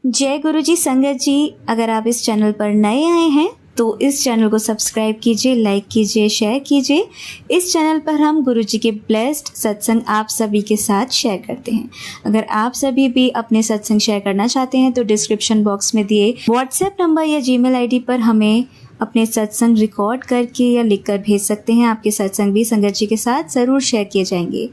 जय गुरु जी संगत जी, अगर आप इस चैनल पर नए आए हैं तो इस चैनल को सब्सक्राइब कीजिए, लाइक कीजिए, शेयर कीजिए। इस चैनल पर हम गुरु जी के ब्लेस्ड सत्संग आप सभी के साथ शेयर करते हैं। अगर आप सभी भी अपने सत्संग शेयर करना चाहते हैं तो डिस्क्रिप्शन बॉक्स में दिए व्हाट्सएप नंबर या जीमेल आईडी पर हमें अपने सत्संग रिकॉर्ड करके या लिखकर भेज सकते हैं। आपके सत्संग भी संगत जी के साथ ज़रूर शेयर किए जाएंगे।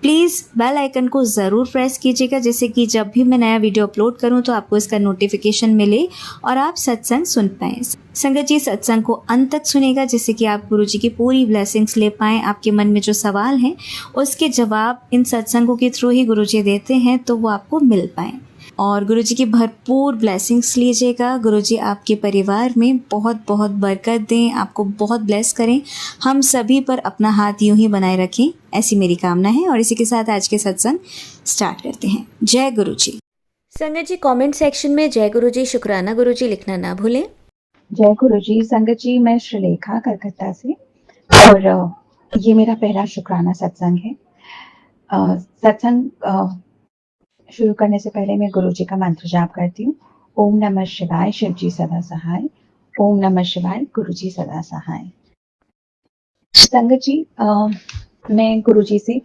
प्लीज़ बेल आइकन को ज़रूर प्रेस कीजिएगा, जिससे कि जब भी मैं नया वीडियो अपलोड करूं तो आपको इसका नोटिफिकेशन मिले और आप सत्संग सुन पाएँ। संगत जी सत्संग को अंत तक सुनेगा, जिससे कि आप गुरु जी की पूरी ब्लेसिंग्स ले पाएँ। आपके मन में जो सवाल हैं उसके जवाब इन सत्संगों के थ्रू ही गुरु जी देते हैं, तो वो आपको मिल पाएँ और गुरु जी की भरपूर ब्लेसिंग्स लीजिएगा। गुरु जी आपके परिवार में बहुत बहुत बरकत दें, आपको बहुत ब्लेस करें, हम सभी पर अपना हाथ यूं ही बनाए रखें, ऐसी मेरी कामना है। और इसी के साथ आज के सत्संग स्टार्ट करते हैं। जय गुरु जी। संगत जी कमेंट सेक्शन में जय गुरु जी, शुक्राना गुरु जी लिखना ना भूलें। जय गुरु जी। संगत जी, मैं श्रीलेखा कलकत्ता से और ये मेरा पहला शुक्राना सत्संग है। सत्संग शुरू करने से पहले मैं गुरु जी का मंत्र जाप करती हूँ। ओम नमः शिवाय, शिव जी सदा सहाय। ओम नमः शिवाय, गुरु जी सदा सहाय। संगत जी, मैं गुरु जी से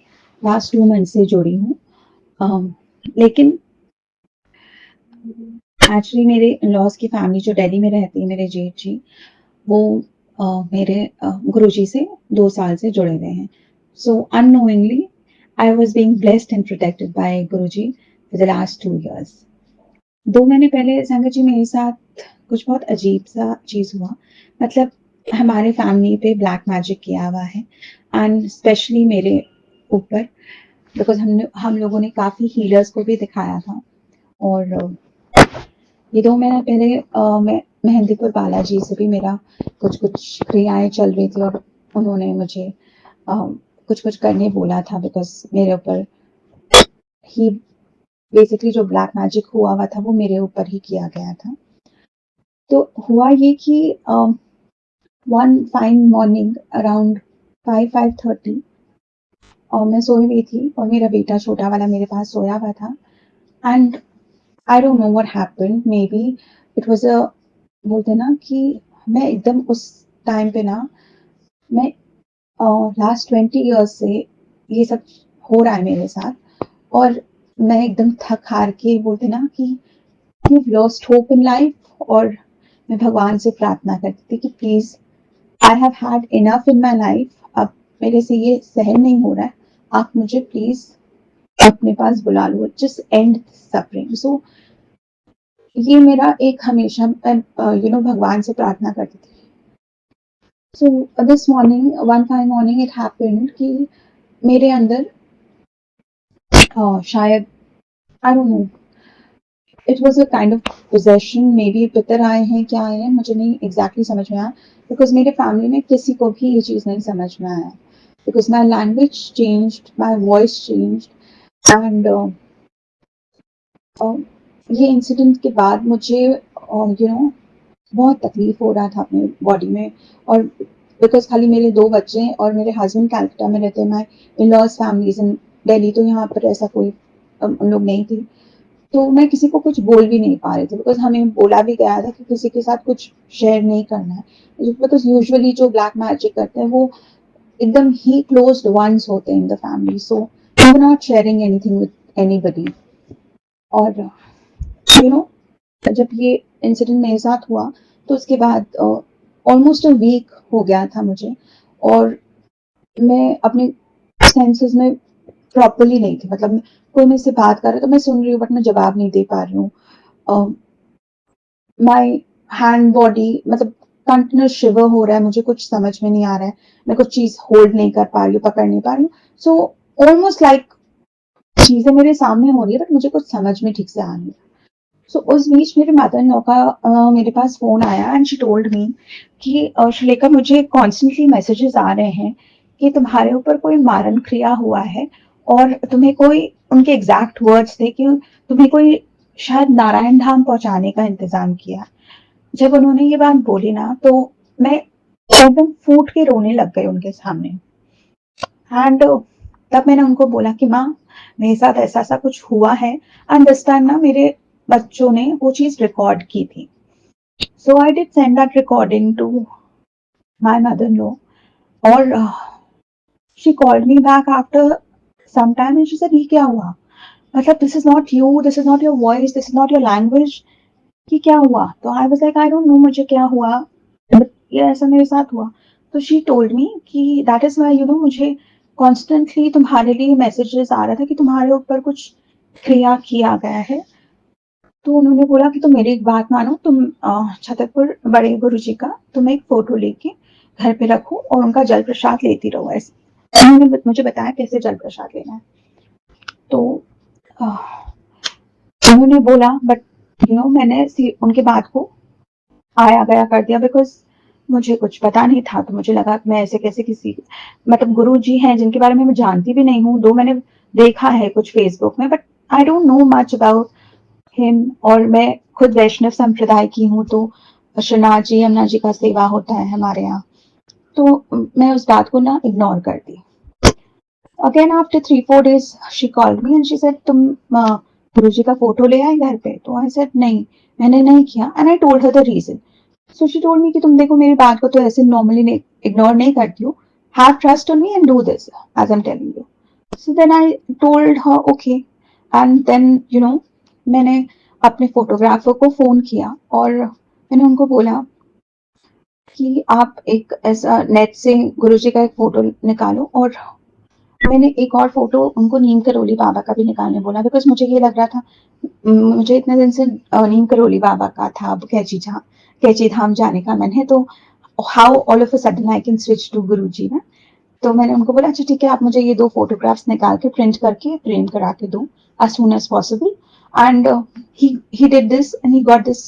लास्ट 2 मंथ से जुड़ी हूँ, लेकिन एक्चुअली मेरे इन-लॉज की फैमिली जो दिल्ली में रहती है, मेरे जेठ जी, वो मेरे गुरुजी से 2 साल से जुड़े हुए हैं। So unknowingly I was being blessed and protected by Guruji for the last 2 years. 2 महीने पहले संगत जी मेरे साथ कुछ बहुत अजीब सा चीज़ हुआ। मतलब हमारे फैमिली पे ब्लैक मैजिक किया हुआ है एंड स्पेशली मेरे ऊपर, बिकॉज़ हम लोगों ने काफ़ी हीलर्स को भी दिखाया था। और ये 2 महीने पहले मैं मेहंदीपुर बालाजी से भी मेरा कुछ क्रियाएँ चल रही थी और उन्होंने मुझे कुछ करने बोला था, बिकॉज़ मेरे ऊपर ही बेसिकली जो ब्लैक मैजिक हुआ था वो मेरे ऊपर ही किया गया था। तो हुआ ये कि वन फाइन मॉर्निंग अराउंड 5:30 और मैं सोई हुई थी और मेरा बेटा छोटा वाला मेरे पास सोया हुआ था and I don't know what happened, may be it was बोलते हैं ना कि मैं एकदम उस टाइम पे ना, मैं लास्ट 20 इयर्स से ये सब हो रहा है मेरे साथ और मैं एकदम थक हार के, बोलते ना कि you lost hope in life. और मैं भगवान से प्रार्थना करती थी कि please, I have had enough in my life, अब मेरे से ये सहन नहीं हो रहा है, आप मुझे प्लीज अपने पास बुला लो, जस्ट एंड सफरिंग। सो ये मेरा एक हमेशा भगवान से प्रार्थना करती थी। So this morning, one fine morning it happened कि मेरे अंदर शायद, आई don't no, it was a kind of possession, may be पितर आए हैं, क्या आए हैं, मुझे नहीं एग्जैक्टली समझ में आया, बिकॉज मेरे फैमिली में किसी को भी ये चीज़ नहीं समझ में आया, because my language changed, my voice changed and ये इंसिडेंट के बाद मुझे बहुत तकलीफ हो रहा था अपने बॉडी में। और बिकॉज खाली मेरे 2 बच्चे हैं और मेरे हस्बैंड कैलकाटा में रहते हैं, my in laws families in Delhi, तो यहाँ पर ऐसा कोई उन लोग नहीं थी, तो मैं किसी को कुछ बोल भी नहीं पा रही थी, बिकॉज हमें बोला भी गया था कि किसी के साथ कुछ शेयर नहीं करना है, बिकॉज यूजुअली जो ब्लैक मैजिक करते हैं वो एकदम ही क्लोज्ड वंस होते हैं in the family, so we were not sharing anything with anybody. और जब ये इंसिडेंट मेरे साथ हुआ तो उसके बाद ऑलमोस्ट अ वीक हो गया था मुझे, और मैं अपने सेंसेस में प्रॉपरली नहीं थी। मतलब कोई मेरे से बात कर रहा है तो मैं सुन रही हूँ बट मैं जवाब नहीं दे पा रही हूँ। माई हैंड बॉडी मतलब कंटिन्यूस शिवर हो रहा है, मुझे कुछ समझ में नहीं आ रहा है, मैं कुछ चीज होल्ड नहीं कर पा रही हूँ, पकड़ नहीं पा रही हूँ। सो ऑलमोस्ट लाइक चीजें मेरे सामने हो रही है बट मुझे कुछ समझ में ठीक से आ नहीं। सो उस बीच मेरे मदर इन लॉ का मेरे पास फोन आया एंड शी टोल्ड मी कि श्रीलेखा, मुझे कॉन्स्टेंटली मैसेजेस आ रहे हैं कि तुम्हारे ऊपर कोई मारण क्रिया हुआ है और तुम्हें कोई, उनके एग्जैक्ट वर्ड्स थे कि तुम्हें कोई शायद नारायण धाम पहुंचाने का इंतजाम किया। जब उन्होंने ये बात बोली ना तो मैं एकदम फूट के रोने लग गई उनके सामने। एंड तब मैंने उनको बोला कि माँ, मेरे साथ ऐसा ऐसा कुछ हुआ है एंड दिस टाइम ना मेरे बच्चों ने वो चीज रिकॉर्ड की थी. So I did send that recording to my mother in law, और she called me back after some time and she said ये क्या हुआ, मतलब this is not you, this is not your voice, this is not your language, कि क्या हुआ. तो I was like I don't know मुझे क्या हुआ, बट ये ऐसा मेरे साथ हुआ. तो शी टोल्ड मी कि that is why you know मुझे कॉन्स्टेंटली तुम्हारे लिए मैसेजेस आ रहा था कि तुम्हारे ऊपर कुछ क्रिया किया गया है. तो उन्होंने बोला कि तुम मेरी एक बात मानो, तुम छतरपुर बड़े गुरु जी का तुम एक फोटो लेके घर पे रखो और उनका जल प्रसाद लेती रहो. ऐसे उन्होंने मुझे बताया कैसे जल प्रसाद लेना है. तो उन्होंने बोला, बट यू नो मैंने उनके बात को आया गया कर दिया, बिकॉज मुझे कुछ पता नहीं था. तो मुझे लगा कि मैं ऐसे कैसे किसी, मतलब गुरु जी हैं जिनके बारे में मैं जानती भी नहीं हूँ, दो मैंने देखा है कुछ फेसबुक में, but I don't no much about him. और मैं खुद वैष्णव संप्रदाय की हूँ, तो श्रीनाथ जी यमुना जी का सेवा होता है हमारे यहाँ. तो मैं उस बात को ना इग्नोर कर दी. Again after 3-4 days she called me and she said तुम गुरु जी का फोटो ले आए घर पे. तो आई सेड नहीं, मैंने नहीं किया. And I told her the reason. So she told me कि तुम देखो मेरी बात को तो ऐसे नॉर्मली इग्नोर नहीं करती हो, have trust on me and do this as I am telling you. So then I told her okay. And then you know मैंने अपने फोटोग्राफर को फोन किया और मैंने उनको बोला कि आप एक ऐसा नेट से गुरुजी का एक फोटो निकालो. और मैंने एक और फोटो उनको नीम करोली बाबा का भी निकालने बोला, बिकॉज मुझे ये लग रहा था, मुझे इतने दिन से नीम करोली बाबा का था, अब कैची धाम जाने का मन है. तो how all of a sudden I can switch to Guru ji ना. तो मैंने उनको बोला अच्छा ठीक है, आप मुझे ये 2 फोटोग्राफ्स निकाल के प्रिंट करके फ्रेम करा के दो as soon as possible. And he did this and he got this.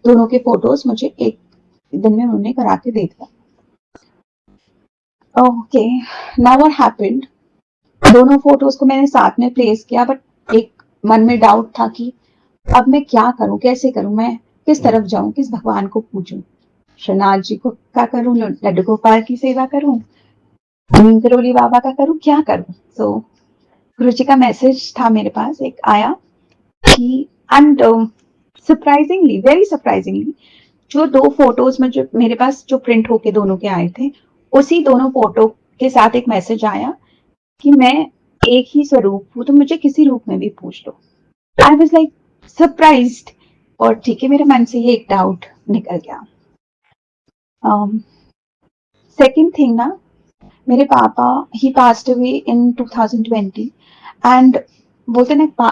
दोनों के फोटोज मुझे एक दिन में उन्होंने करा के दे दिया. ओके, नाउ व्हाट हैपेंड, दोनों फोटोज को मैंने साथ में प्लेस किया, बट एक मन में डाउट था कि अब मैं क्या करूं, कैसे करूं, मैं किस तरफ जाऊं, किस भगवान को पूजूं, श्रीनाथ जी को का करूं, लड्डू गोपाल की सेवा करूं, नीम करोली बाबा का करूं, क्या करूं. सो गुरु जी का मैसेज था मेरे पास एक आया कि, एंड सरप्राइजिंगली, वेरी सरप्राइजिंगली, जो 2 फोटोज में जो मेरे पास जो प्रिंट होके दोनों के आए थे, उसी दोनों फोटो के साथ एक मैसेज आया कि मैं एक ही स्वरूप हूँ, तो मुझे किसी रूप में भी पूछ लो. I was like surprised. और ठीक है, मेरे मन से ये एक डाउट निकल गया. सेकंड थिंग ना, मेरे पापा ही पास्ड अवे इन 2020. एंड बोलते ना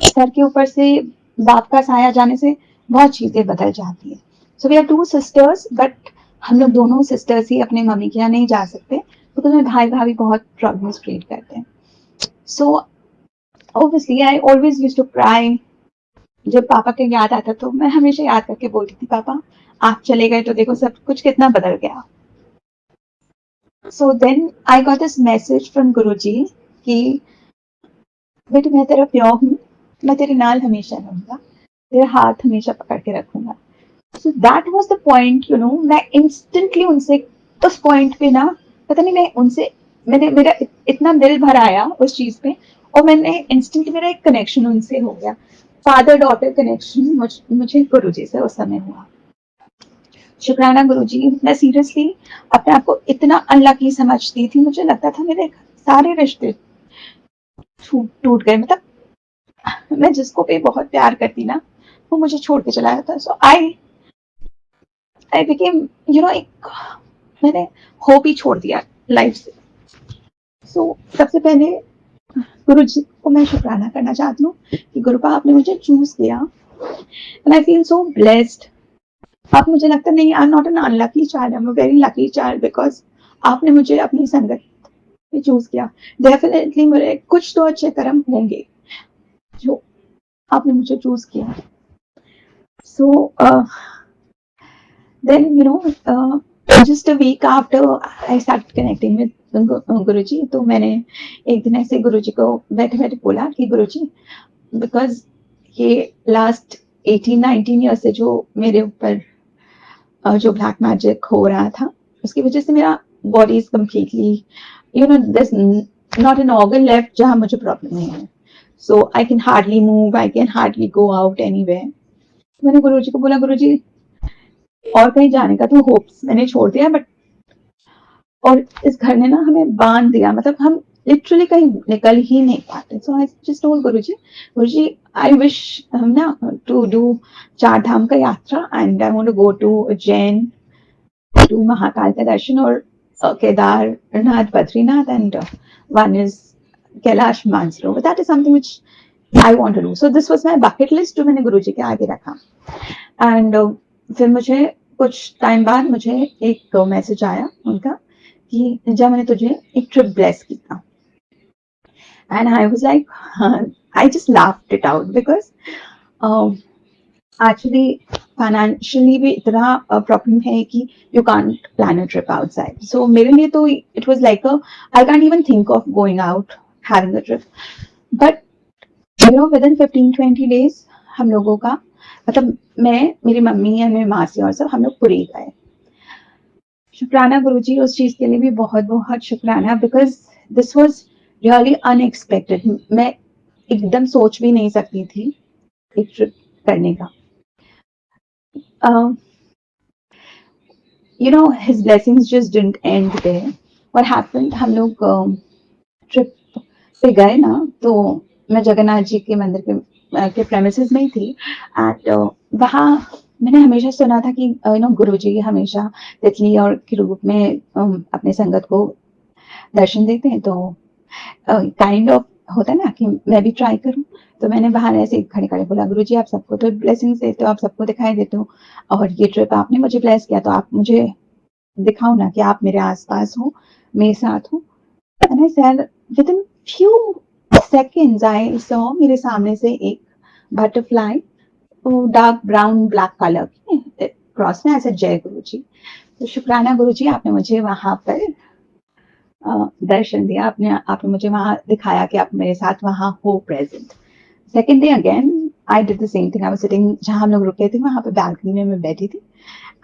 सर के ऊपर से बाप का साया जाने से बहुत चीजें बदल जाती है. So we are 2 sisters, but हम लोग दोनों सिस्टर्स ही अपने मम्मी के यहाँ नहीं जा सकते, बिकॉज मेरे भाई भाभी बहुत प्रॉब्लम्स क्रिएट करते हैं. So obviously I always used to cry. जब पापा के याद आता तो मैं हमेशा याद करके बोलती थी, पापा आप चले गए तो देखो सब कुछ कितना बदल गया. So then I got this message from Guruji कि बेटे मैं तेरा प्यार हूँ, मैं तेरे नाल हमेशा रहूंगा, तेरा हाथ हमेशा पकड़ के रखूंगा. सो that was the point, you know, मैं इंस्टेंटली उनसे उस पॉइंट पे ना, पता नहीं मैं उनसे, मेरा इतना दिल भर आया उस चीज पे, और मैंने इंस्टेंटली मेरा एक कनेक्शन उनसे हो गया, फादर डॉटर कनेक्शन मुझे गुरुजी से उस समय हुआ. शुक्राना गुरुजी. मैं सीरियसली अपने आप को इतना अनलकी समझती थी, मुझे लगता था मेरे सारे रिश्ते टूट गए. मतलब मैं जिसको भी बहुत प्यार करती ना, वो मुझे छोड़ के चला जाता. सो आई बिकेम, यू नो, एक मैंने होप ही छोड़ दिया लाइफ से. सो सबसे पहले गुरु जी को मैं शुक्राना करना चाहती हूँ कि गुरुपा आपने मुझे चूज किया, and I feel so blessed. अब मुझे लगता नहीं, I am not an unlucky child, I am a very lucky child, because आपने मुझे अपनी संगत में चूज किया. डेफिनेटली मेरे कुछ तो अच्छे कर्म होंगे जो आपने मुझे चूज किया. सो then you know, just a week after I started connecting with गुरुजी, तो मैंने एक दिन ऐसे गुरुजी को बैठे बैठे बोला कि गुरुजी, बिकॉज ये लास्ट 18-19 ईयर से जो मेरे ऊपर जो ब्लैक मैजिक हो रहा था, उसकी वजह से मेरा body is completely, you know, this not an organ left जहां मुझे प्रॉब्लम नहीं है. so I can hardly move, I can hardly go out anywhere. मैंने गुरुजी को बोला, गुरुजी और कहीं जाने का तो होप्स मैंने छोड़ दिया, बट और इस घर ने ना हमें बांध दिया, मतलब हम लिटरली कहीं निकल ही नहीं पाते. So I just told Guruji, Guruji I wish ना टू डू 4 धाम का यात्रा, and I want to go to Ujjain, do Mahakal ka darshan, or Kedarnath, Badrinath, and one is Kailash Mansarovar. That is something which I want to do. So this was my bucket list जो मैंने गुरुजी के आगे रखा. And फिर मुझे कुछ time बाद मुझे एक मैसेज आया उनका कि जब मैंने तुझे एक ट्रिप ब्लेस किया. And I was like, I just laughed it out because actually financially भी इतना प्रॉब्लम है कि you can't plan a trip outside. So मेरे लिए तो it was like I can't even think of going out having a trip. But you know within 15-20 days हम लोगों का, मतलब मैं, मेरी मम्मी और मेरी मासी और सब हम लोग पुरी गए. शुक्राना गुरुजी उस चीज के लिए भी बहुत बहुत शुक्राना, because this was really unexpected. मैं एकदम सोच भी नहीं सकती थी एक ट्रिप करने का. You know, his blessings just didn't end there. What happened, हम लोग ट्रिप पे गए ना, तो मैं जगन्नाथ जी के मंदिर के प्रेमिसेस में ही थी. एंड वहाँ मैंने हमेशा सुना था कि यू नो गुरुजी हमेशा तितली और के रूप में अपने संगत को दर्शन देते हैं. तो काइंड ऑफ होता है ना कि मैं भी ट्राई करूं. तो मैंने बाहर ऐसे खड़े खड़े बोला, गुरुजी आप सबको तो ब्लेसिंग्स देते हो, आप सबको दिखाई देते हो, और ये ट्रिप आपने मुझे ब्लेस किया, तो आप मुझे दिखाओ ना कि आप मेरे आसपास हो, मेरे साथ हो. And I said with in few seconds I saw मेरे सामने से एक butterfly dark brown black colour की क्रॉस में. ऐसे जय गुरुजी. तो शुक्राना गुरुजी, आपने मुझे वहां पर दर्शन दिया, आपने मुझे वहां दिखाया कि आप मेरे साथ वहां हो present. Second day again I did the same thing. I was sitting, जहां हम लोग रुके थे वहां पे बैल्कनी में मैं बैठी थी.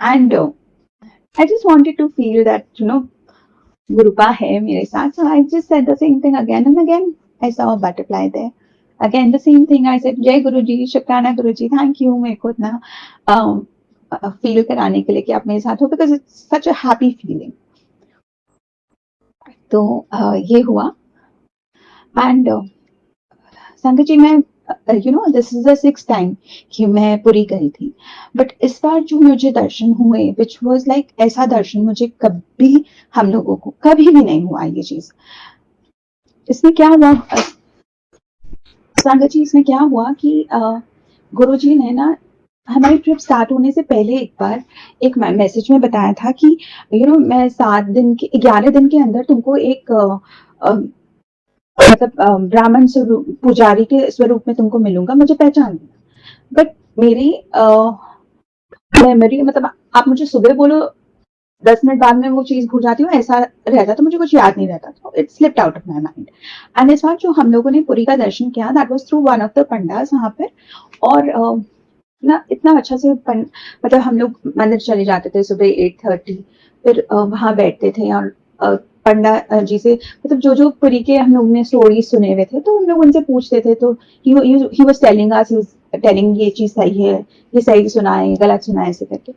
And I just wanted to feel that you know गुरुपा है मेरे साथ. So I just said the same thing again and again. I saw a butterfly there. Again the same thing. I said Jai Guruji, शुक्राना गुरुजी, thank you मेरे को इतना feel कराने के लिए कि आप मेरे साथ हो, because it's such a happy feeling. तो ये हुआ. एंड संगत जी, मैं you know this is the 6th time कि मैं पुरी गई थी. बट इस बार जो मुझे दर्शन हुए, विच वाज लाइक ऐसा दर्शन मुझे कभी, हम लोगों को कभी भी नहीं हुआ ये चीज. इसमें क्या हुआ संगत जी, इसमें क्या हुआ कि गुरुजी ने ना हमारी ट्रिप स्टार्ट होने से पहले एक बार एक मैसेज में बताया था कि यू नो मैं 7 दिन के 11 दिन के अंदर तुमको एक मतलब ब्राह्मण स्वरूप, पुजारी के स्वरूप में तुमको मिलूंगा, मुझे पहचान लेना. बट मेरी मेमोरी, मतलब आप मुझे सुबह बोलो 10 मिनट बाद में वो चीज भूल जाती हूँ, ऐसा रहता. तो मुझे कुछ याद नहीं रहता. तो it slipped out of my mind. And इस बार जो हम लोगों ने पुरी का दर्शन किया, that was through one of the पंडास वहां पर. और ना इतना अच्छा से मतलब हम लोग मंदिर चले जाते थे सुबह 8:30, फिर वहां बैठते थे और पंडा जी से, मतलब जो जो पुरी के हम लोग ने स्टोरी सुने हुए थे, तो हम लोग उनसे पूछते थे. तो he was telling us, he was telling ये चीज सही है, ये सही सुना है, गलत सुना है, ऐसे करके.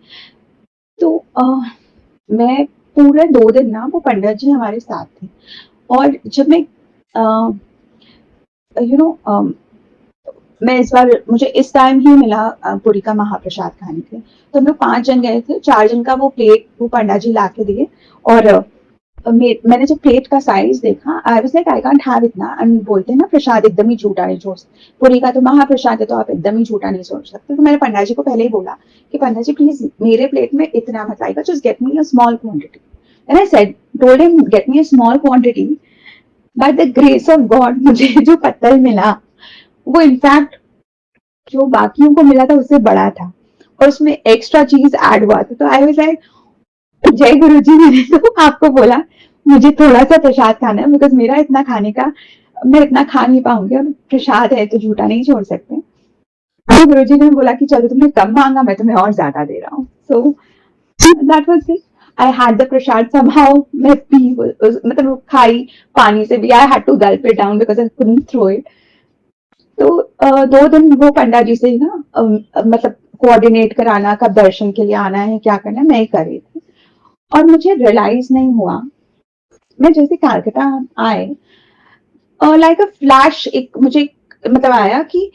तो मैं पूरे 2 दिन ना वो पंडित जी हमारे साथ थे. और जब मैं यू नो मैं इस बार, मुझे इस टाइम ही मिला पुरी का महाप्रसाद खाने के. तो हम लोग 5 जन गए थे. 4 जन का वो प्लेट वो पंडा जी ला के दिए. और मैंने जब प्लेट का साइज देखा, आई was like I can't have इतना. एंड बोलते हैं ना प्रसाद एकदम ही झूठा नहीं छोड़, पुरी का तो महाप्रसाद है तो आप एकदम ही झूठा नहीं सोच सकते. तो मैंने पंडा जी को पहले ही बोला कि पंडा जी प्लीज मेरे प्लेट में इतना मत लाइएगा, just get me a small quantity. And I said, told him get me a small quantity. By the grace of God मुझे जो पत्तल मिला वो इनफैक्ट जो बाकियों को मिला था उससे बड़ा था, और उसमें एक्स्ट्रा चीज ऐड हुआ था. तो आई वाज लाइक जय गुरु जी, मैंने तो आपको बोला मुझे थोड़ा सा प्रसाद खाना है, बिकॉज मेरा इतना खाने का, मैं इतना खा नहीं पाऊंगी, और प्रसाद है तो झूठा नहीं छोड़ सकते. तो गुरु जी ने बोला कि चलो तुमने कम मांगा, मैं तुम्हें और ज्यादा दे रहा हूँ. So that was it. I had the prasad somehow. मैं पी, मतलब खाई पानी से भी. I had to gulp it down because I couldn't throw it. तो 2 दिन वो पंडा जी से ना मतलब कोऑर्डिनेट कराना, कब दर्शन के लिए आना है, क्या करना है, मैं ही कर रही थी। और मुझे रियलाइज नहीं हुआ, मैं जैसे कलकत्ता आए, लाइक अ फ्लैश एक मुझे मतलब आया कि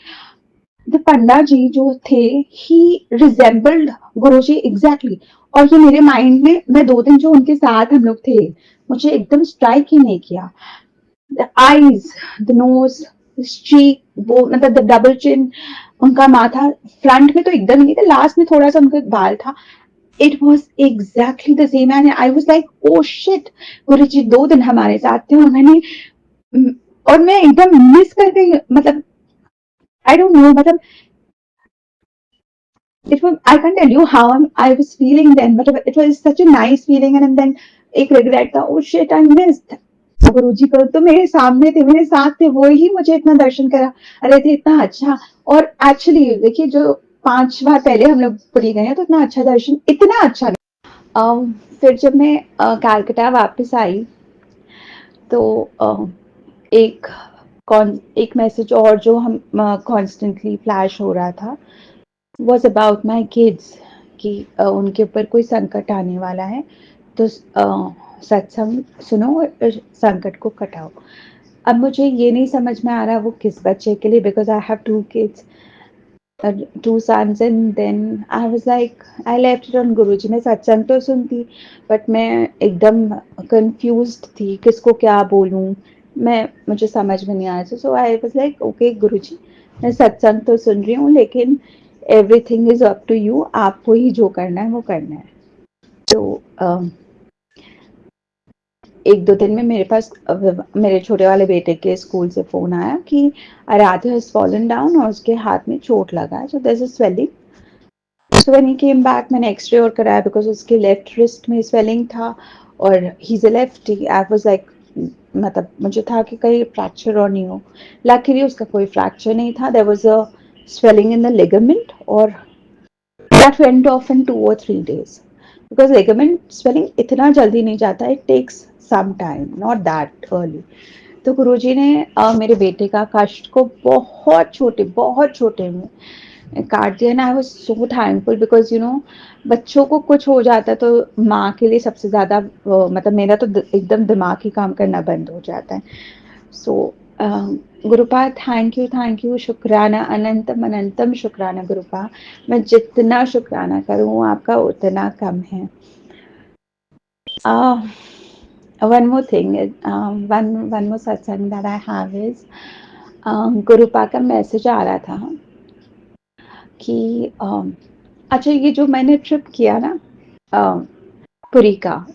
द पंडा जी जो थे, ही रिजेंबल्ड गुरुजी एग्जैक्टली। और ये मेरे माइंड में, मैं 2 दिन जो उनके साथ हम लोग थे, मुझे एकदम स्ट्राइक ही नहीं किया। द आईज, द नोज, चीक, वो मतलब द डबल चिन, उनका माथा फ्रंट में तो एकदम नहीं था, लास्ट में थोड़ा सा उनका बाल था। It was exactly the same and I was like oh shit, गुरु जी 2 दिन हमारे साथ थे और मैंने और मैं एकदम मिस कर गई, मतलब आई डोंट नो, मतलब it was, I can't tell you how I was feeling then, but it was such a nice feeling, and then एक regret था, oh shit I missed गुरुजी को, तो मेरे सामने थे, मेरे साथ थे, वो ही मुझे इतना दर्शन करा रहे थे, इतना अच्छा। और एक्चुअली देखिए, जो 5 बार पहले हम लोग पुरी गए हैं, तो इतना अच्छा दर्शन, इतना अच्छा नहीं। फिर जब मैं कलकत्ता वापस आई, तो एक एक मैसेज और जो हम कॉन्स्टेंटली फ्लैश हो रहा था, वॉज अबाउट माई किड्स, कि उनके ऊपर कोई संकट आने वाला है, तो सत्संग सुनो और संकट को कटाओ। अब मुझे ये नहीं समझ में आ रहा वो किस बच्चे के लिए, because I have 2 kids, 2 sons, and then I was like I left it on Guruji. मैं सत्संग तो सुनती, बट मैं एकदम कंफ्यूज्ड थी, किसको क्या बोलूं, मुझे समझ में नहीं आया। So I was like okay Guruji, मैं सत्संग तो सुन रही हूँ, लेकिन everything is up to you, आपको ही जो करना है वो करना है। तो 1-2 दिन में मेरे पास मेरे छोटे वाले बेटे के स्कूल से फोन आया कि आराध्य हैज फॉलन डाउन और उसके हाथ में चोट लगा है, so there is a swelling. So when he came back, मैंने एक्सरे और कराया, बिकॉज उसके लेफ्ट रिस्ट में स्वेलिंग था और he is a lefty. I was like, मतलब मुझे था कि कहीं फ्रैक्चर और नहीं हो। लकीली उसका कोई फ्रैक्चर नहीं था, there was a swelling in the ligament, और that went off in 2 or 3 days, because ligament swelling इतना जल्दी नहीं जाता, it takes some time, not that early। तो गुरुजी ने मेरे बेटे का कष्ट को बहुत छोटे में काट दिया, ना I was so thankful, because you know, बच्चों को कुछ हो जाता है तो माँ के लिए सबसे ज्यादा मतलब मेरा तो एकदम दिमाग ही काम करना बंद हो जाता है। सो गुरुपा, थैंक यू, शुक्राना, अनंतम अनंतम शुक्राना गुरुपा। मैं जितना शुक्राना करूँ आपका उतना कम है। One more thing, one more सत्संग दैट आई हैव इज, गुरुपा का मैसेज आ रहा था कि अच्छा, ये जो मैंने ट्रिप किया ना पुरी का,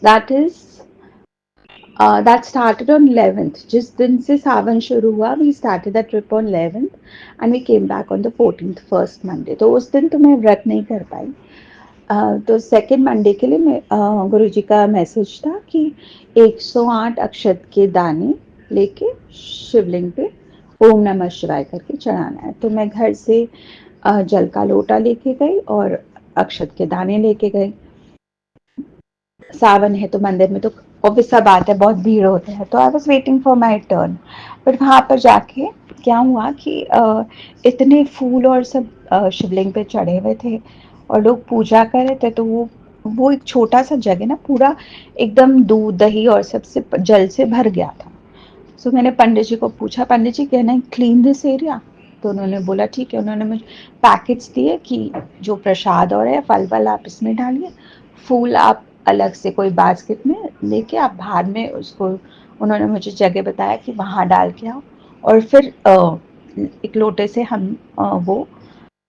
that started on 11th, जिस दिन से सावन शुरू हुआ, we started that trip on 11th and we came back on the 14th, first Monday। तो उस दिन तो मैं व्रत नहीं कर पाई। तो सेकेंड मंडे के लिए मैं गुरुजी का मैसेज था कि 108 अक्षत के दाने लेके शिवलिंग पे ओम नमः शिवाय करके चढ़ाना है। तो मैं घर से जल का लोटा लेके गई और अक्षत के दाने लेके गई। सावन है तो मंदिर में तो ऑब्वियस सा बात है, बहुत भीड़ होता है, तो I was waiting for my turn. But वहाँ पर जाके क्या हुआ कि इतने फूल और सब शिवलिंग पे चढ़े हुए थे और लोग पूजा कर रहे थे, तो वो एक छोटा सा जगह ना पूरा एकदम दूध दही और सबसे जल से भर गया था। सो मैंने पंडित जी को पूछा, Pandit ji can I clean this area? तो उन्होंने बोला ठीक है। उन्होंने मुझे पैकेट्स दिए कि जो प्रसाद और है, फल वल आप इसमें डालिए, फूल आप अलग से कोई बास्केट में लेके आप बाहर में उसको, उन्होंने मुझे जगह बताया कि वहाँ डाल के आओ, और फिर एक लोटे से हम वो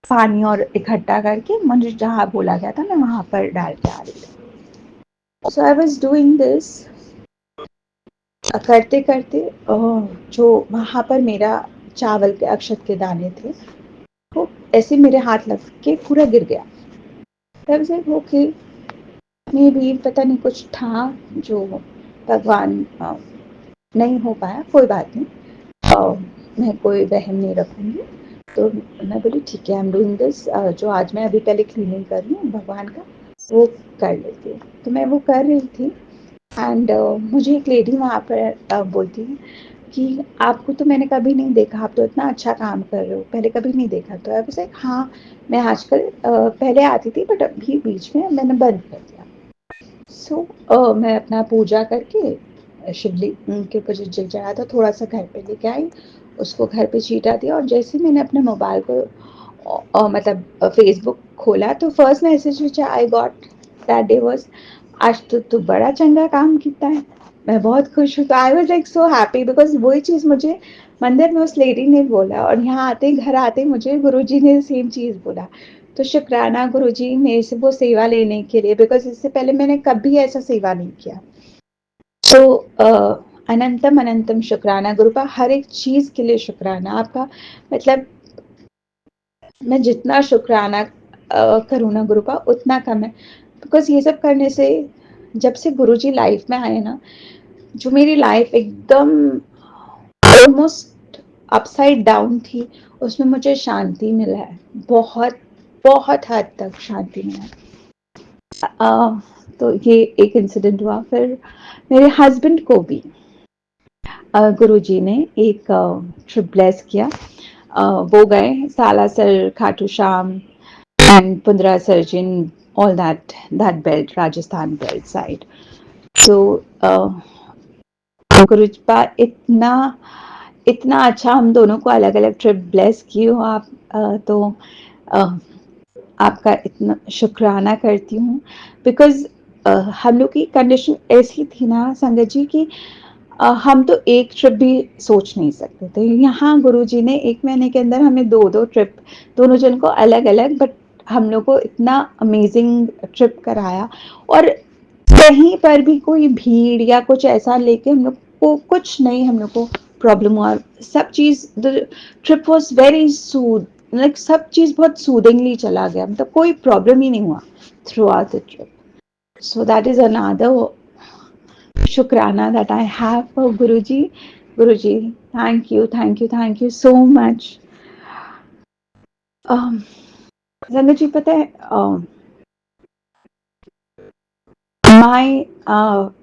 पानी और इकट्ठा करके मुझे जहाँ बोला गया था मैं वहाँ पर डाल के आ रही थी। So I was doing this, करते करते जो वहाँ पर मेरा चावल के अक्षत के दाने थे, वो ऐसे मेरे हाथ लग के पूरा गिर गया। तब से ओके, मे भी पता नहीं कुछ था जो भगवान नहीं हो पाया, कोई बात नहीं, मैं कोई वहम नहीं रखूँगी। तो मैं बोली ठीक है, आई एम डूइंग दिस, जो आज मैं अभी पहले क्लीनिंग कर रही हूँ भगवान का, वो कर लेती हूँ। तो मैं वो कर रही थी एंड मुझे एक लेडी वहाँ पर बोलती है कि आपको तो मैंने कभी नहीं देखा, आप तो इतना अच्छा काम कर रहे हो, पहले कभी नहीं देखा। तो आई वाज़ लाइक हाँ, मैं आजकल पहले आती थी बट अभी बीच में मैंने बंद कर दिया। सो मैं अपना पूजा करके शिवलिंग के ऊपर जो जल चढ़ाया था थोड़ा-सा घर पे लेके आई, उसको घर पे छीटा दिया और जैसे ही मैंने अपने मोबाइल को मतलब फ़ेसबुक खोला तो first message which I got that day was आज तो तू बड़ा चंगा काम किया है। मैं बहुत खुश हूँ। तो I was like so happy because वही चीज़ मुझे मंदिर में उस लेडी ने बोला और यहाँ आते ही घर आते ही मुझे गुरुजी ने सेम चीज़ बोला। तो शुक्राना गुरुजी मेरे से वो सेवा लेने के लिए बिकॉज़ इससे पहले मैंने कभी ऐसा सेवा नहीं किया। तो अनंतम अनंतम शुक्राना गुरुपा हर एक चीज़ के लिए शुक्राना आपका मतलब मैं जितना शुक्राना करूँ ना गुरुपा उतना कम है। बिकॉज़ ये सब करने से जब से गुरुजी लाइफ़ में आए ना, जो मेरी लाइफ़ एकदम ऑलमोस्ट अपसाइड डाउन थी, उसमें मुझे शांति मिला है। बहुत, बहुत हद तक शांति मिला है। तो ये एक इंसिडेंट हुआ। फिर मेरे हस्बैंड को भी गुरुजी ने एक ट्रिप ब्लेस किया। वो गए सालासर, खाटू श्याम एंड पुंडरा सर्जिन all that belt Rajasthan belt side. तो गुरुजपा इतना इतना अच्छा हम दोनों को अलग अलग ट्रिप ब्लेस की हो आप तो आपका इतना शुक्राना करती हूँ बिकॉज़ हम लोग की कंडीशन ऐसी थी ना संगत जी कि हम तो एक ट्रिप भी सोच नहीं सकते थे। यहाँ गुरुजी ने 1 महीने के अंदर हमें 2-2 ट्रिप दोनों जन को अलग-अलग बट हम लोग को इतना अमेज़िंग ट्रिप कराया और कहीं पर भी कोई भीड़ या कुछ ऐसा लेके हम लोग को कुछ नहीं हम लोग को प्रॉब्लम हुआ। सब चीज़ the trip was very smooth like सब चीज़ बहुत सूदिंगली चला गया मतलब कोई प्रॉब्लम ही नहीं हुआ throughout the trip. So that is another शुक्राना that I have for Guruji. Guruji thank you so much. संगत जी पता है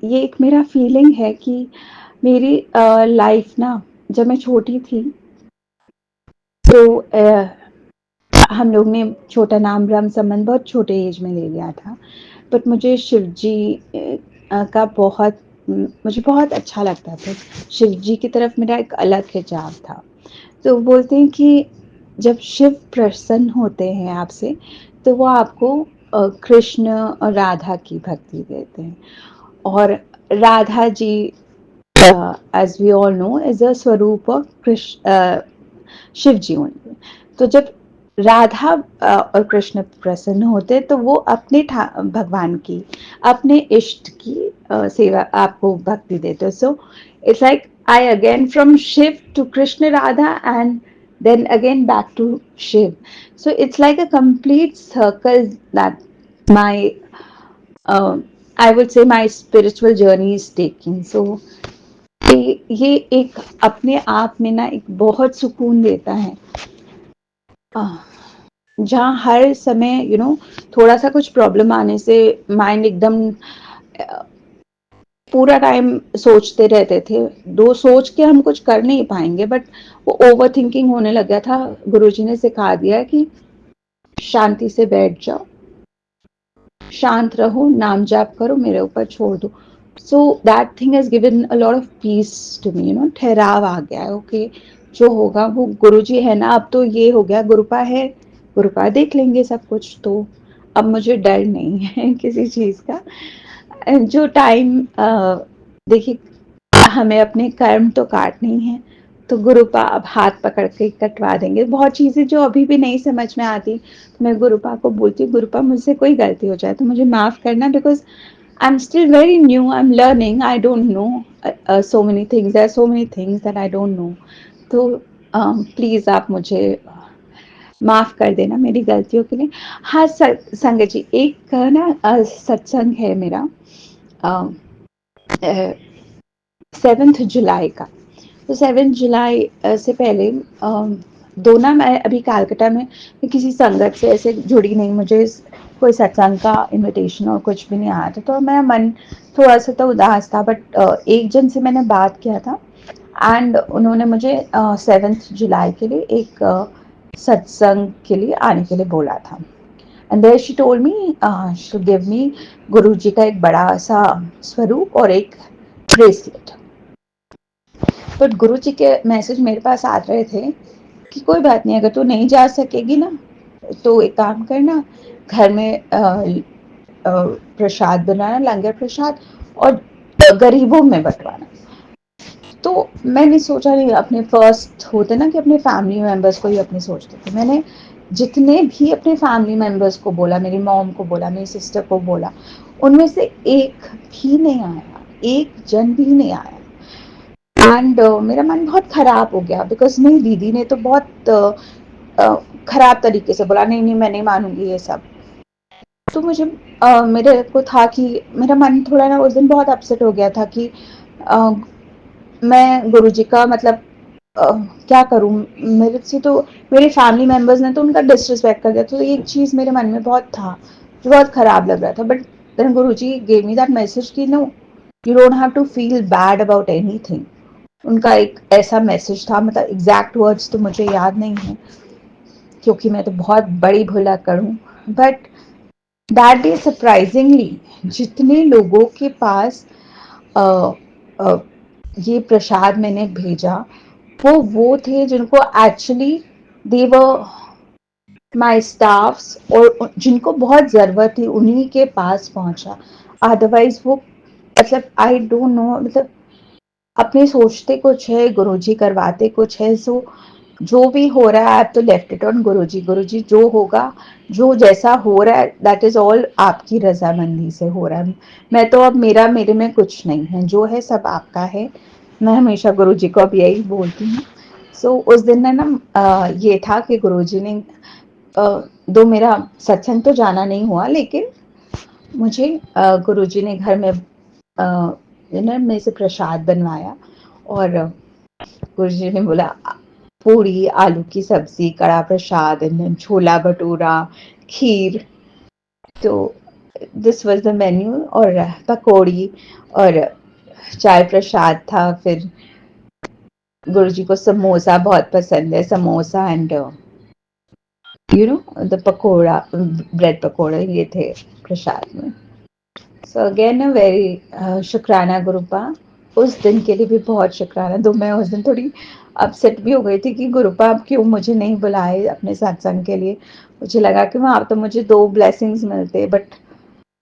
ये एक मेरा फीलिंग है कि मेरी लाइफ ना जब मैं छोटी थी तो हम लोग ने छोटा नाम ब्रह्म संबंध बहुत छोटे एज में ले लिया था बट मुझे शिव जी का बहुत मुझे बहुत अच्छा लगता था। शिव जी की तरफ मेरा एक अलग खिंचाव था। तो बोलते हैं कि जब शिव प्रसन्न होते हैं आपसे तो वो आपको कृष्ण और राधा की भक्ति देते हैं और Radha ji as we all know is a स्वरूप ऑफ कृष्ण शिव जी ओनली। तो जब राधा और कृष्ण प्रसन्न होते तो वो अपने भगवान की अपने इष्ट की सेवा आपको भक्ति देते। So it's like I again from Shiv to Krishna Radha and then again back to Shiv. So it's like a complete circle that my I would say my spiritual journey is taking. So ये एक अपने आप में ना एक बहुत सुकून देता है जहाँ हर समय थोड़ा सा कुछ प्रॉब्लम आने से माइंड एकदम पूरा टाइम सोचते रहते थे। दो सोच के हम कुछ कर नहीं पाएंगे बट वो ओवर थिंकिंग होने लग गया था। गुरुजी ने सिखा दिया कि शांति से बैठ जाओ, शांत रहो, नाम जाप करो, मेरे ऊपर छोड़ दो। So that thing has given a lot of peace to me. ठहराव आ गया है। ओके जो होगा वो गुरुजी है ना, अब तो ये हो गया गुरुपा है, गुरुपा देख लेंगे सब कुछ। तो अब मुझे डर नहीं है किसी चीज का। जो टाइम देखिए हमें अपने कर्म तो काटने ही है तो गुरुपा अब हाथ पकड़ के कटवा देंगे। बहुत चीजें जो अभी भी नहीं समझ में आती तो मैं गुरुपा को बोलती हूँ गुरुपा मुझसे कोई गलती हो जाए तो मुझे माफ करना because I am still very new, I am learning, I don't know so many things, there are so many things that I don't know. तो प्लीज आप मुझे माफ कर देना मेरी गलतियों के लिए। हाँ संगत जी एक ना सत्संग है मेरा 7 जुलाई का। तो 7 जुलाई से पहले दो ना मैं अभी कालकाटा में मैं किसी संगत से ऐसे जुड़ी नहीं, मुझे कोई सत्संग का इनविटेशन और कुछ भी नहीं आया था तो मेरा मन थोड़ा सा तो उदास था बट एक जन से मैंने बात किया था एंड उन्होंने मुझे 7 जुलाई के लिए एक सत्संग के लिए आने के लिए बोला था। And there she told me she give me Guruji का एक बड़ा सा स्वरूप और एक ब्रेसलेट। बट गुरुजी के मैसेज मेरे पास आ रहे थे कि कोई बात नहीं, अगर तू नहीं जा सकेगी ना तो एक काम करना, घर में प्रसाद बनाना, लंगर प्रसाद, और गरीबों में बंटवाना। तो मैंने सोचा नहीं, अपने फर्स्ट होते ना कि अपने फैमिली मेंबर्स को ही अपने सोचते थे। मैंने जितने भी अपने फैमिली मेंबर्स को बोला, मेरी मॉम को बोला, मेरी सिस्टर को बोला, उनमें से एक भी नहीं आया, एक जन भी नहीं आया। एंड मेरा मन बहुत खराब हो गया, बिकॉज मेरी दीदी ने तो बहुत खराब तरीके से बोला, नहीं नहीं मैं नहीं मानूंगी ये सब। तो मुझे मेरे को था कि मेरा मन थोड़ा ना उस दिन बहुत अपसेट हो गया था कि मैं गुरुजी का मतलब क्या करूं, मेरे से तो मेरे फैमिली मेंबर्स ने तो उनका डिसरिस्पेक्ट कर दिया। तो एक चीज मेरे मन में बहुत था, बहुत खराब लग रहा था। But then Guruji gave me that message कि no, you don't have to feel bad about anything. उनका एक ऐसा मैसेज था, मतलब एग्जैक्ट वर्ड्स तो मुझे याद नहीं है क्योंकि मैं तो बहुत बड़ी भुलक्कड़ हूँ। बट दैट डे सरप्राइजिंगली जितने लोगों के पास अ, अ, ये प्रसाद मैंने भेजा, वो थे जिनको actually they were my staffs, और जिनको बहुत ज़रूरत थी उन्हीं के पास पहुंचा। अदरवाइज वो मतलब आई डोंट नो, मतलब अपने सोचते कुछ है, गुरुजी करवाते कुछ है। सो जो भी हो रहा है, आप तो लेफ्ट इट ऑन गुरुजी। गुरुजी जो होगा, जो जैसा हो रहा है, दैट इज ऑल आपकी रजामंदी से हो रहा है। मैं तो अब मेरे में कुछ नहीं है, जो है सब आपका है। मैं हमेशा गुरुजी को अब यही बोलती हूँ। सो उस दिन ना ये था कि गुरुजी ने दो मेरा सत्संग तो जाना नहीं हुआ, लेकिन मुझे गुरुजी ने घर में में से प्रसाद बनवाया। और गुरुजी ने बोला पूड़ी, आलू की सब्जी, कड़ा प्रसाद, छोला भटूरा, खीर। तो दिस वाज द मेन्यू। और पकौड़ी और चाय प्रसाद था। फिर गुरुजी को समोसा बहुत पसंद है, samosa and the pakora, bread पकौड़े, ये थे प्रसाद में। सो अगेन अ वेरी शुक्राना गुरुपा। उस दिन के लिए भी बहुत शुक्राना। तो मैं उस दिन थोड़ी अपसेट भी हो गई थी कि गुरुपा आप क्यों मुझे नहीं बुलाए अपने सत्संग के लिए। मुझे लगा कि वहाँ तो मुझे 2 ब्लेसिंग्स मिलते। बट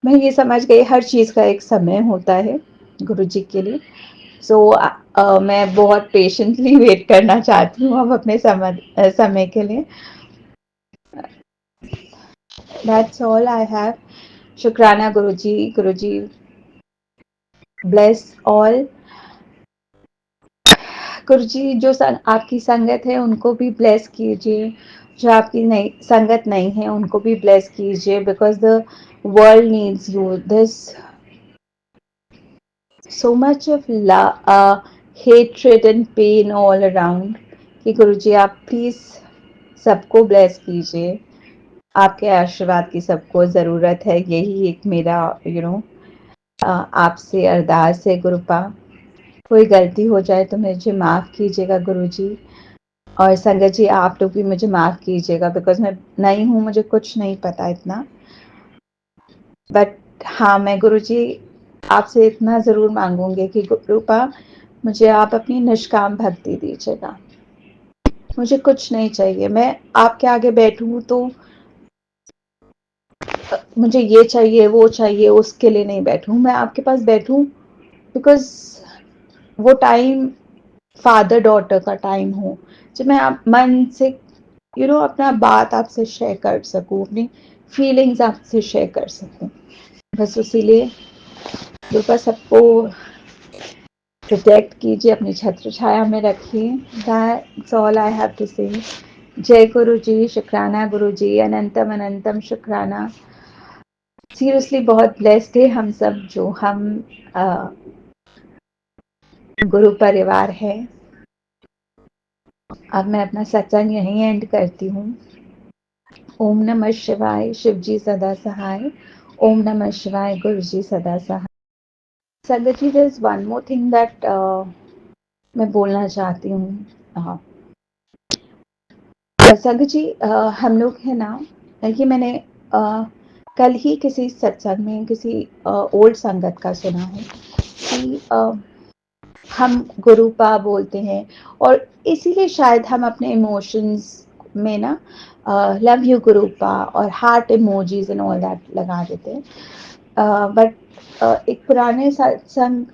मैं ये समझ गई हर चीज़ का एक समय होता है गुरुजी के लिए। सो मैं बहुत पेशेंटली वेट करना चाहती हूँ अब अपने समय के लिए। That's all I have. शुक्राना गुरुजी। गुरुजी ब्लेस ऑल। गुरुजी जो आपकी संगत है उनको भी ब्लेस कीजिए, जो आपकी नहीं संगत नहीं है उनको भी ब्लेस कीजिए, because the world needs you. This so much of hatred and pain all around कि गुरुजी आप प्लीज सबको ब्लेस कीजिए। आपके आशीर्वाद की सबको ज़रूरत है, यही एक मेरा आपसे अरदास है गुरुपा। कोई गलती हो जाए तो मुझे माफ़ कीजिएगा गुरुजी। और संगत जी आप लोग भी मुझे माफ़ कीजिएगा, बिकॉज मैं नई हूँ, मुझे कुछ नहीं पता इतना। बट हाँ, मैं गुरुजी आपसे इतना ज़रूर मांगूंगी कि गुरुपा मुझे आप अपनी निष्काम भक्ति दीजिएगा। मुझे कुछ नहीं चाहिए, मैं आपके आगे बैठूं तो मुझे ये चाहिए वो चाहिए उसके लिए नहीं बैठूं। मैं आपके पास बैठूं बिकॉज वो टाइम फादर डॉटर का टाइम हो, जब मैं आप मन से अपना बात आपसे शेयर कर सकूं, अपनी फीलिंग्स आपसे शेयर कर सकूं। बस इसीलिए गुरुपा सबको प्रोटेक्ट कीजिए, अपनी छत्र छाया में रखिए। That's all I have to say. जय गुरु जी, शुक्राना गुरु जी, अनंतम अनंतम शुक्राना। सीरियसली बहुत ब्लेस्ड है हम सब जो हम गुरु परिवार है। अब मैं अपना सत्संग यहीं एंड करती हूँ। ओम नमः शिवाय, शिव जी सदा सहाय। ओम नमः शिवाय, गुरु जी सदा सहाय। Sangat ji, there's one more thing that मैं बोलना चाहती हूँ। संगत जी, हम लोग है ना, ये मैंने कल ही किसी सत्संग में किसी ओल्ड संगत का सुना है कि हम गुरुपा बोलते हैं, और इसीलिए शायद हम अपने इमोशंस में ना लव यू गुरुपा और heart emojis and all that लगा देते हैं। बट एक पुराने सत्संग,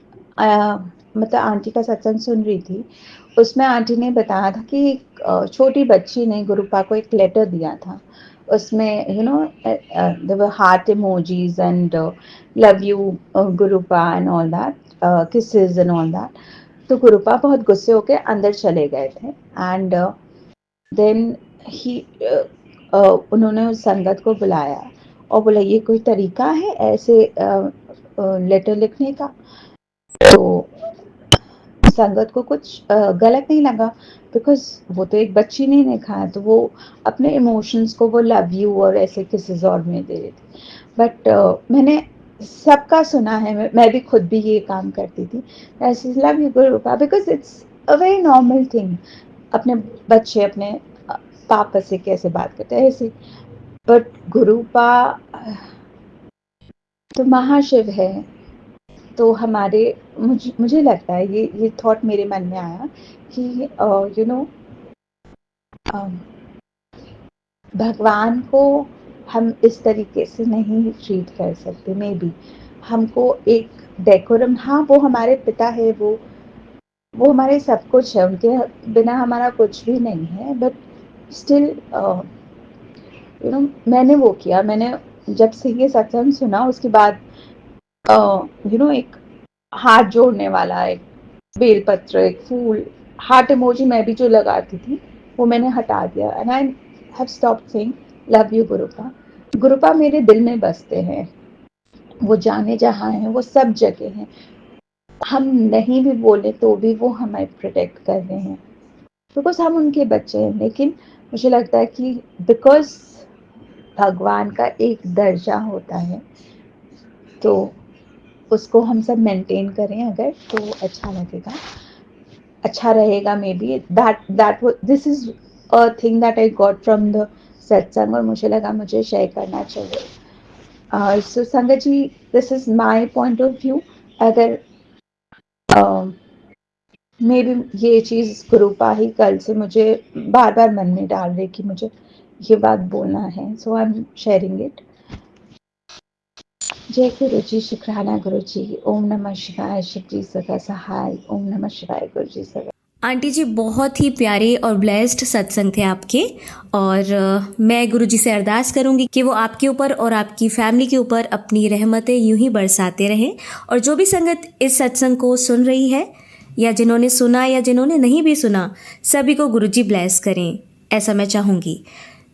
मतलब आंटी का सत्संग सुन रही थी, उसमें आंटी ने बताया था कि एक छोटी बच्ची ने गुरुपा को एक लेटर दिया था। उसमें you know there were heart emojis and love you Gurupa and all that, kisses and all that. तो गुरुपा बहुत गुस्से होके अंदर चले गए थे, एंड देन ही उन्होंने उस संगत को बुलाया और बोला ये कोई तरीका है ऐसे लेटर लिखने का। तो संगत को कुछ गलत नहीं लगा, बिकॉज वो तो एक बच्ची ने लिखा है, तो वो अपने इमोशंस को वो लव यू और ऐसे किसेस और में दे रही थी। बट मैंने सबका सुना है, मैं भी खुद भी ये काम करती थी, ऐसे love you गुरुपा, because it's a very normal thing. अपने बच्चे अपने पापा से कैसे बात करते हैं ऐसे। बट गुरुपा तो महाशिव है, तो हमारे मुझे लगता है ये थॉट मेरे मन में आया कि यू नो भगवान को हम इस तरीके से नहीं ट्रीट कर सकते। मे बी हमको एक डेकोरम, हाँ वो हमारे पिता है, वो हमारे सब कुछ है, उनके बिना हमारा कुछ भी नहीं है। बट स्टिल यू नो मैंने वो किया, मैंने जब से ये सत्संग सुना उसके बाद यू नो एक हाथ जोड़ने वाला, एक बेलपत्र, एक फूल, हार्ट इमोजी मैं भी जो लगाती थी वो मैंने हटा दिया, and I have stopped saying love you गुरुपा। गुरुपा मेरे दिल में बसते हैं, वो जाने जहाँ हैं, वो सब जगह हैं। हम नहीं भी बोले तो भी वो हमें प्रोटेक्ट कर रहे हैं, बिकॉज हम उनके बच्चे हैं। लेकिन मुझे लगता है कि बिकॉज भगवान का एक दर्जा होता है, तो उसको हम सब मेंटेन करें अगर, तो अच्छा लगेगा, अच्छा रहेगा। May be that this is a thing that I got from the सत्संग, और मुझे लगा मुझे शेयर करना चाहिए। सो संगत जी, this is my point of view. अगर मे बी ये चीज़ गुरुपा ही कल से मुझे बार बार मन में डाल रही कि मुझे ये बात बोलना है, सो आई एम शेयरिंग इट। जय गुरु जी, शुक्राना गुरु जी। ओम नमः शिवाय, शिव जी सदा सहाय। ओम नमः शिवाय, गुरु जी सदा। आंटी जी बहुत ही प्यारे और ब्लेस्ड सत्संग थे आपके, और मैं गुरुजी से अरदास करूंगी कि वो आपके ऊपर और आपकी फैमिली के ऊपर अपनी रहमतें यूं ही बरसाते रहें। और जो भी संगत इस सत्संग को सुन रही है, या जिन्होंने सुना या जिन्होंने नहीं भी सुना, सभी को गुरुजी ब्लेस करें, ऐसा मैं चाहूँगी।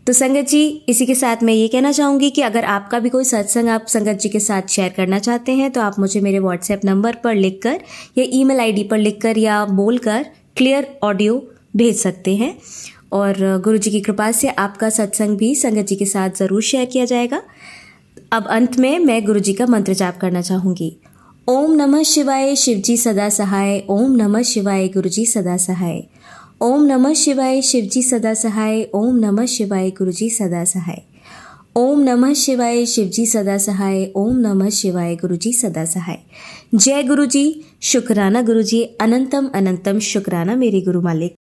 तो संगत जी, इसी के साथ मैं ये कहना चाहूँगी कि अगर आपका भी कोई सत्संग आप संगत जी के साथ शेयर करना चाहते हैं, तो आप मुझे मेरे व्हाट्सएप नंबर पर लिखकर या ईमेल आईडी पर लिखकर या बोलकर क्लियर ऑडियो भेज सकते हैं, और गुरु जी की कृपा से आपका सत्संग भी संगत जी के साथ ज़रूर शेयर किया जाएगा। अब अंत में मैं गुरु जी का मंत्र जाप करना चाहूँगी। ओम नमः शिवाय, शिव जी सदा सहाय। ओम नमः शिवाय, गुरु जी सदा सहाय। ओम नमः शिवाय, शिव जी सदा सहाय। ओम नमः शिवाय, गुरु जी सदा सहाय। ओम नमः शिवाय, शिव जी सदा सहाय। ओम नमः शिवाय, गुरु जी सदा सहाय। जय गुरु जी, शुक्राना गुरु जी, अनंतम अनंतम शुक्राना मेरे गुरु मालिक।